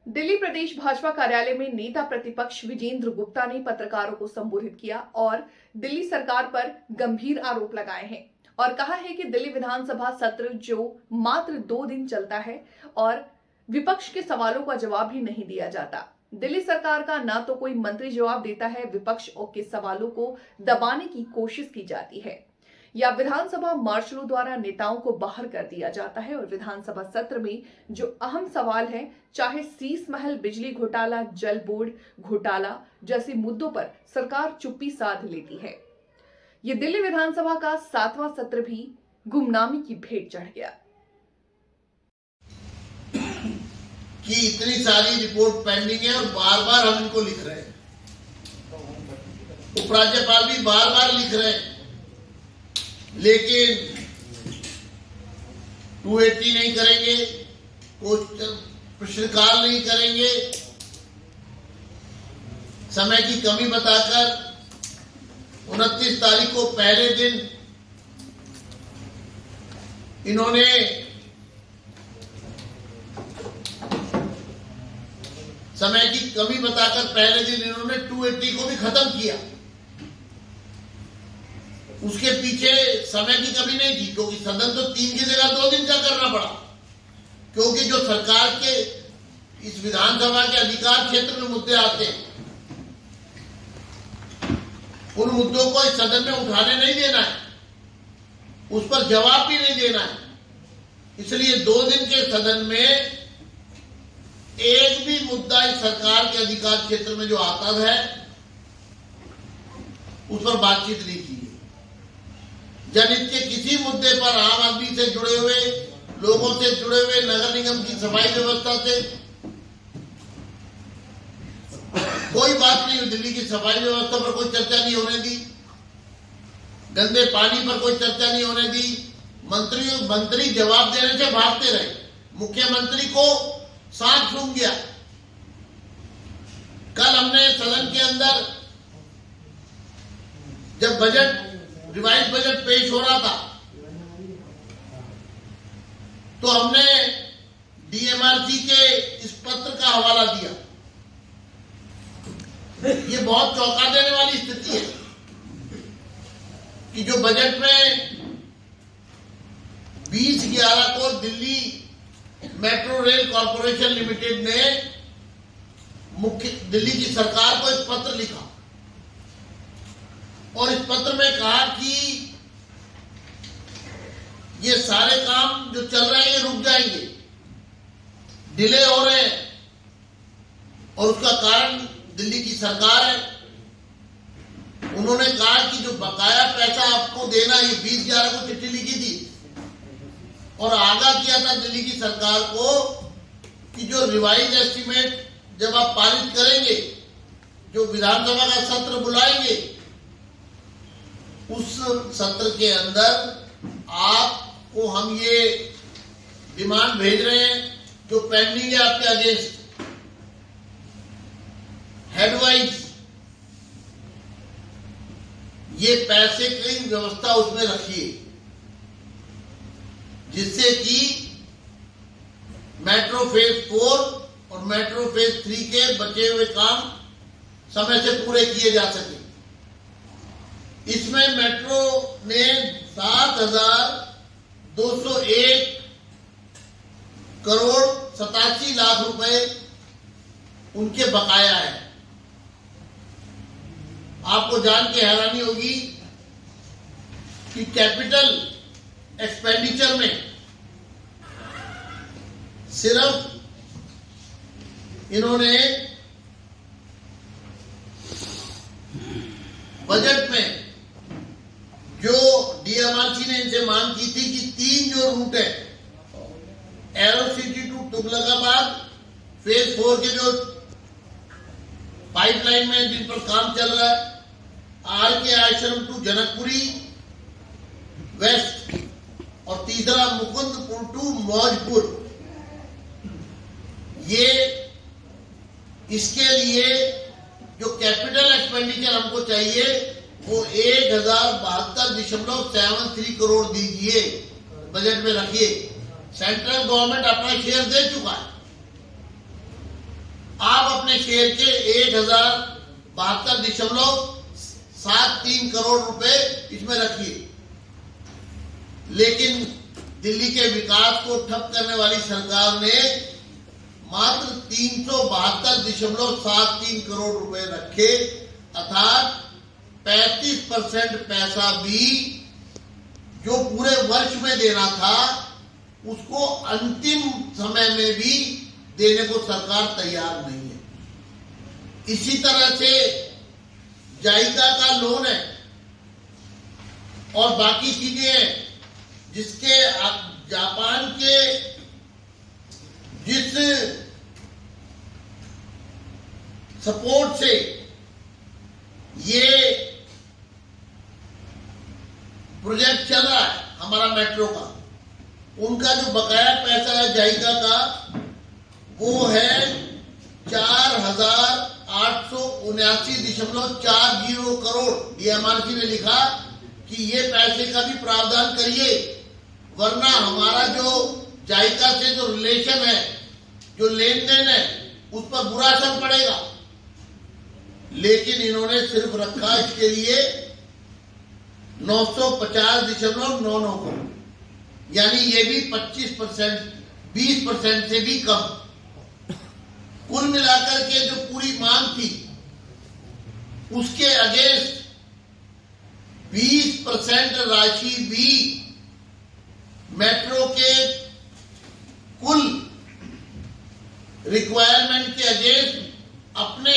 दिल्ली प्रदेश भाजपा कार्यालय में नेता प्रतिपक्ष विजेंद्र गुप्ता ने पत्रकारों को संबोधित किया और दिल्ली सरकार पर गंभीर आरोप लगाए हैं और कहा है कि दिल्ली विधानसभा सत्र जो मात्र 2 दिन चलता है और विपक्ष के सवालों का जवाब भी नहीं दिया जाता। दिल्ली सरकार का ना तो कोई मंत्री जवाब देता है, विपक्ष के सवालों को दबाने की कोशिश की जाती है या विधानसभा मार्शलों द्वारा नेताओं को बाहर कर दिया जाता है और विधानसभा सत्र में जो अहम सवाल है, चाहे शीश महल, बिजली घोटाला, जल बोर्ड घोटाला जैसे मुद्दों पर सरकार चुप्पी साध लेती है। ये दिल्ली विधानसभा का 7वां सत्र भी गुमनामी की भेंट चढ़ गया कि इतनी सारी रिपोर्ट पेंडिंग है और बार बार हम इनको लिख रहे हैं। उपराज्यपाल भी बार बार लिख रहे हैं, लेकिन 280 नहीं करेंगे, प्रश्नकाल नहीं करेंगे, समय की कमी बताकर 29 तारीख को पहले दिन इन्होंने समय की कमी बताकर पहले दिन इन्होंने 280 को भी खत्म किया। उसके पीछे समय की कमी नहीं थी, क्योंकि सदन तो 3 की जगह 2 दिन का करना पड़ा, क्योंकि जो सरकार के इस विधानसभा के अधिकार क्षेत्र में मुद्दे आते हैं उन मुद्दों को इस सदन में उठाने नहीं देना है, उस पर जवाब भी नहीं देना है। इसलिए 2 दिन के सदन में एक भी मुद्दा इस सरकार के अधिकार क्षेत्र में जो आता है उस पर बातचीत नहीं की है। जनहित के किसी मुद्दे पर, आम आदमी से जुड़े हुए, लोगों से जुड़े हुए, नगर निगम की सफाई व्यवस्था से कोई बात नहीं हुई। दिल्ली की सफाई व्यवस्था पर कोई चर्चा नहीं होने दी, गंदे पानी पर कोई चर्चा नहीं होने दी। मंत्री जवाब देने से भागते रहे। मुख्यमंत्री को सांप सूंघ गया। कल हमने सदन के अंदर जब रिवाइज बजट पेश हो रहा था तो हमने डीएमआरसी के इस पत्र का हवाला दिया। ये बहुत चौंका देने वाली स्थिति है कि जो बजट में 20/11 को Delhi metro rail corporation limited ने दिल्ली की सरकार को एक पत्र लिखा और इस पत्र में कहा कि ये सारे काम जो चल रहे हैं ये रुक जाएंगे, डिले हो रहे हैं और उसका कारण दिल्ली की सरकार है। उन्होंने कहा कि जो बकाया पैसा आपको देना, ये 20/11 को चिट्ठी लिखी थी और आगाह किया था दिल्ली की सरकार को कि जो रिवाइज एस्टीमेट जब आप पारित करेंगे, जो विधानसभा का सत्र बुलाएंगे, उस सत्र के अंदर आपको हम ये डिमांड भेज रहे हैं जो पेंडिंग है आपके अगेंस्ट, हेडवाइज ये पैसे की व्यवस्था उसमें रखिए, जिससे कि मेट्रो फेज 4 और मेट्रो फेज 3 के बचे हुए काम समय से पूरे किए जा सके। इसमें मेट्रो ने 7,201 करोड़ 87 लाख रुपए उनके बकाया है। आपको जान के हैरानी होगी कि कैपिटल एक्सपेंडिचर में सिर्फ इन्होंने बजट में जो डीएमआरसी ने इनसे मांग की थी कि 3 जो रूट है, Aerocity to Tughlakabad, phase 4 के जो पाइपलाइन में जिन पर काम चल रहा है, आर के आश्रम टू जनकपुरी वेस्ट और तीसरा मुकुंदपुर टू मौजपुर, ये इसके लिए जो कैपिटल एक्सपेंडिचर हमको चाहिए वो 1072.73 करोड़ दीजिए, बजट में रखिए। सेंट्रल गवर्नमेंट अपना शेयर दे चुका है, अपने शेयर के 1072.73 करोड़ रुपए इसमें रखिए। लेकिन दिल्ली के विकास को ठप करने वाली सरकार ने मात्र 372.73 करोड़ रुपए रखे, अर्थात 35% पैसा भी जो पूरे वर्ष में देना था उसको अंतिम समय में भी देने को सरकार तैयार नहीं है। इसी तरह से जाइका का लोन है और बाकी चीजें हैं, जिसके जापान के जिस सपोर्ट से ये प्रोजेक्ट चल रहा है हमारा मेट्रो का, उनका जो बकाया पैसा है जाइका का वो है 4,879.40 करोड़। डीएमआरसी ने लिखा कि ये पैसे का भी प्रावधान करिए, वरना हमारा जो जाइका से जो रिलेशन है, जो लेन देन है, उस पर बुरा असर पड़ेगा। लेकिन इन्होंने सिर्फ रखा इसके लिए 950.99 करोड़, यानी ये भी 25%, 20% से भी कम। कुल मिलाकर के जो पूरी मांग थी उसके अगेंस्ट 20% राशि भी मेट्रो के कुल रिक्वायरमेंट के अगेंस्ट अपने